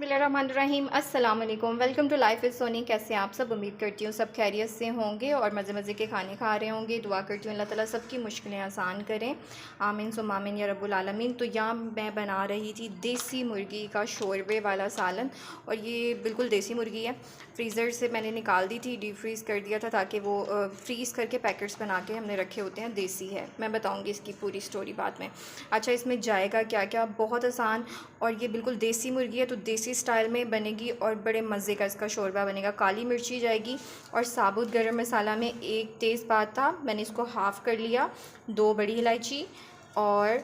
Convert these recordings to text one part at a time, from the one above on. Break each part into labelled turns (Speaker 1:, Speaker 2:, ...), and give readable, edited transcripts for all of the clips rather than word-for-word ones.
Speaker 1: बिस्मिल्लाहिर्रहमानिर्रहीम। अस्सलाम वालेकुम। Welcome to life is Soni. कैसे हैं आप सब? उम्मीद करती हूँ सब खैरियत से होंगे और मज़े मज़े के खाने खा रहे होंगे। दुआ करती हूँ अल्लाह ताला सबकी मुश्किलें आसान करें, आमीन सुम्मा आमीन या रब्बुल आलमीन। तो यहाँ मैं बना रही थी देसी मुर्गी का शोरबे वाला सालन, और ये बिल्कुल देसी मुर्गी है। फ्रीज़र से मैंने निकाल दी थी, डीप फ्रीज़ कर दिया था ताकि वो फ्रीज़ करके पैकेट्स बना के हमने रखे होते हैं। देसी है, मैं बताऊँगी इसकी पूरी स्टोरी बाद में। अच्छा, इसमें जाएगा क्या क्या, बहुत आसान, और ये बिल्कुल देसी मुर्गी है तो देसी स्टाइल में बनेगी और बड़े मज़े का इसका शोरबा बनेगा। काली मिर्ची जाएगी और साबुत गरम मसाला में एक तेज़पाता, मैंने इसको हाफ़ कर लिया, 2 बड़ी इलायची और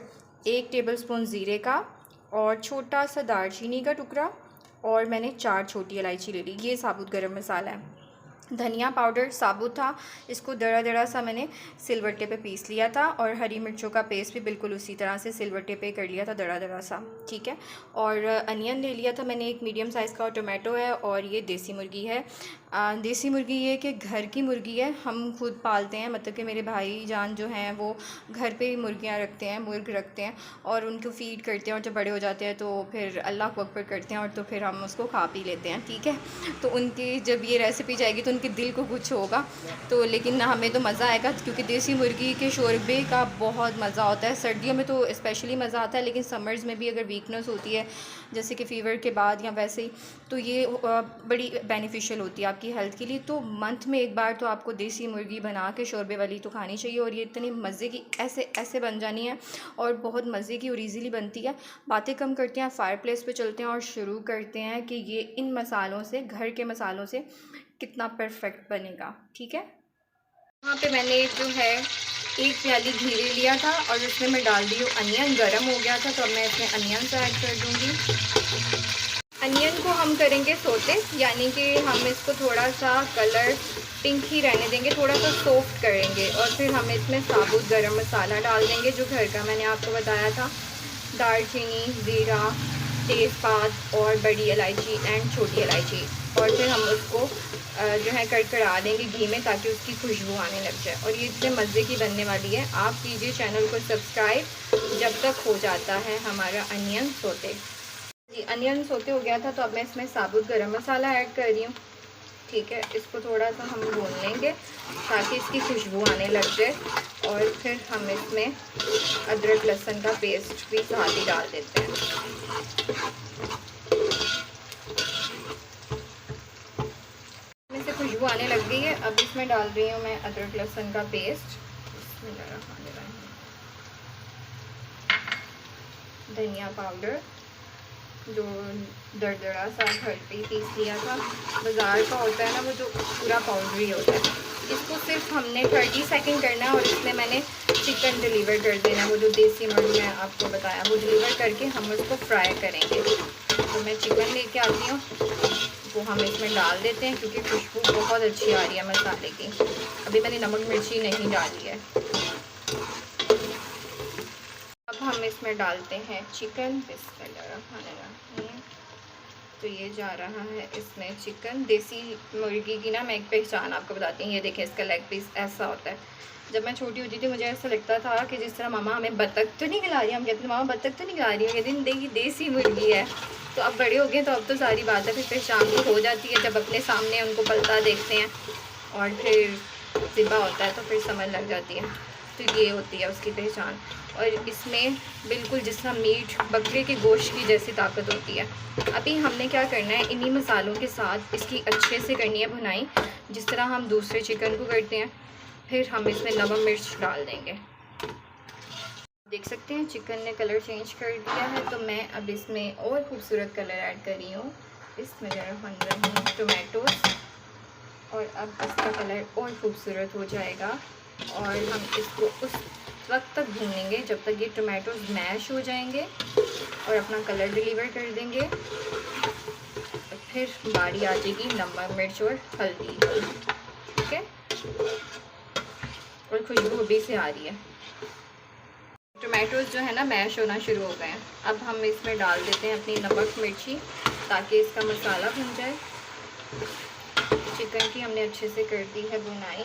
Speaker 1: 1 टेबलस्पून ज़ीरे का, और छोटा सा दालचीनी का टुकड़ा, और मैंने 4 छोटी इलायची ले ली। ये साबुत गरम मसाला है। धनिया पाउडर साबुत था, इसको दरा दरा सा मैंने सिलवट्टे पे पीस लिया था, और हरी मिर्चों का पेस्ट भी बिल्कुल उसी तरह से सिलवट्टे पे कर लिया था, दरा दरा सा, ठीक है। और अनियन ले लिया था मैंने, एक मीडियम साइज़ का, और टोमेटो है, और ये देसी मुर्गी है। देसी मुर्गी ये कि घर की मुर्गी है, हम खुद पालते हैं, मतलब कि मेरे भाई जान जो हैं वो घर पे ही मुर्गियाँ रखते हैं, मुर्ग रखते हैं, और उनको फ़ीड करते हैं, और जब बड़े हो जाते हैं तो फिर अल्लाह को अकबर करते हैं, और तो फिर हम उसको खा पी लेते हैं, ठीक है। तो उनकी जब ये रेसिपी जाएगी तो उनके दिल को कुछ होगा, तो लेकिन हमें तो मज़ा आएगा, क्योंकि देसी मुर्गी के शोरबे का बहुत मज़ा होता है। सर्दियों में तो स्पेशली मज़ा आता है, लेकिन समर्स में भी अगर वीकनेस होती है जैसे कि फ़ीवर के बाद या वैसे ही, तो ये बड़ी बेनिफिशियल होती है आपकी हेल्थ के लिए। तो मंथ में एक बार तो आपको देसी मुर्गी बना के शोरबे वाली तो खानी चाहिए, और ये इतनी मज़े की ऐसे ऐसे बन जानी है, और बहुत मज़े की और ईज़िली बनती है। बातें कम करते हैं, फायर प्लेस पे चलते हैं और शुरू करते हैं कि ये इन मसालों से, घर के मसालों से कितना परफेक्ट बनेगा, ठीक है। यहाँ पे मैंने जो है 1 प्याली घी ले लिया था, और इसमें मैं डाल दी हूँ अनियन। गरम हो गया था तो अब मैं इसमें अनियन ऐड कर दूँगी। अनियन को हम करेंगे सोते, यानी कि हम इसको थोड़ा सा कलर पिंक ही रहने देंगे, थोड़ा सा सॉफ्ट करेंगे, और फिर हम इसमें साबुत गरम मसाला डाल देंगे जो घर का मैंने आपको बताया था, दालचीनी, ज़ीरा, तेज़पात और बड़ी इलायची एंड छोटी इलायची, और फिर हम उसको जो है कड़कड़ा देंगे घी में, ताकि उसकी खुशबू आने लग जाए, और ये इतने मज़े की बनने वाली है। आप कीजिए चैनल को सब्सक्राइब जब तक हो जाता है हमारा अनियन सोते। जी, अनियन सोते हो गया था तो अब मैं इसमें साबुत गरम मसाला ऐड कर रही हूँ, ठीक है। इसको थोड़ा सा हम भून लेंगे ताकि इसकी खुशबू आने लग जाए, और फिर हम इसमें अदरक लहसुन का पेस्ट भी साथ ही डाल देते हैं। इसमें से खुशबू आने लग गई है, अब इसमें डाल रही हूँ मैं अदरक लहसुन का पेस्ट, धनिया पाउडर जो दरदरा सा घर पे पीस लिया था, बाज़ार का होता है ना वो जो पूरा पाउडरी होता है। इसको सिर्फ हमने 30 सेकंड करना है, और इसमें मैंने चिकन डिलीवर कर देना है, वो जो देसी मुर्गी मैं आपको बताया वो डिलीवर करके हम उसको फ्राई करेंगे। तो मैं चिकन लेके आती हूँ, वो हम इसमें डाल देते हैं, क्योंकि खुशबू बहुत अच्छी आ रही है मसाले की। अभी मैंने नमक मिर्ची नहीं डाली है। अब हम इसमें डालते हैं चिकन, बिस्मिल्लाहिर्रहमानिर्रहीम। तो ये जा रहा है इसमें चिकन। देसी मुर्गी की ना मैं एक पहचान आपको बताती हूँ, ये देखें इसका लेग पीस ऐसा होता है। जब मैं छोटी होती थी मुझे ऐसा लगता था कि जिस तरह मामा हमें बतख तो नहीं खिला रही, हम कहते थे मामा बतख तो नहीं खिला रही है, कहते देखिए देसी मुर्गी है। तो अब बड़े हो गए तो अब तो सारी बात है, फिर पहचान तो हो जाती है जब अपने सामने उनको पलता देखते हैं, और फिर ज़िबा होता है तो फिर समझ लग जाती है। तो ये होती है उसकी पहचान, और इसमें बिल्कुल जिस तरह मीट बकरे के गोश्त की जैसी ताकत होती है। अभी हमने क्या करना है, इन्हीं मसालों के साथ इसकी अच्छे से करनी है भुनाई, जिस तरह हम दूसरे चिकन को करते हैं। फिर हम इसमें नमक मिर्च डाल देंगे। देख सकते हैं चिकन ने कलर चेंज कर दिया है, तो मैं अब इसमें और खूबसूरत कलर ऐड कर रही हूँ, इसमें टोमेटोज़, और अब इसका कलर और खूबसूरत हो जाएगा, और हम इसको उस वक्त तक भूनेंगे जब तक ये टोमेटोज़ मैश हो जाएंगे और अपना कलर डिलीवर कर देंगे। तो फिर बारी आ जाएगी नमक मिर्च और हल्दी, ठीक है। और खुशबू अभी से आ रही है, टोमेटोज़ जो है ना मैश होना शुरू हो गए हैं। अब हम इसमें डाल देते हैं अपनी नमक मिर्ची, ताकि इसका मसाला भुन जाए। चिकन की हमने अच्छे से कर दी है भुनाई,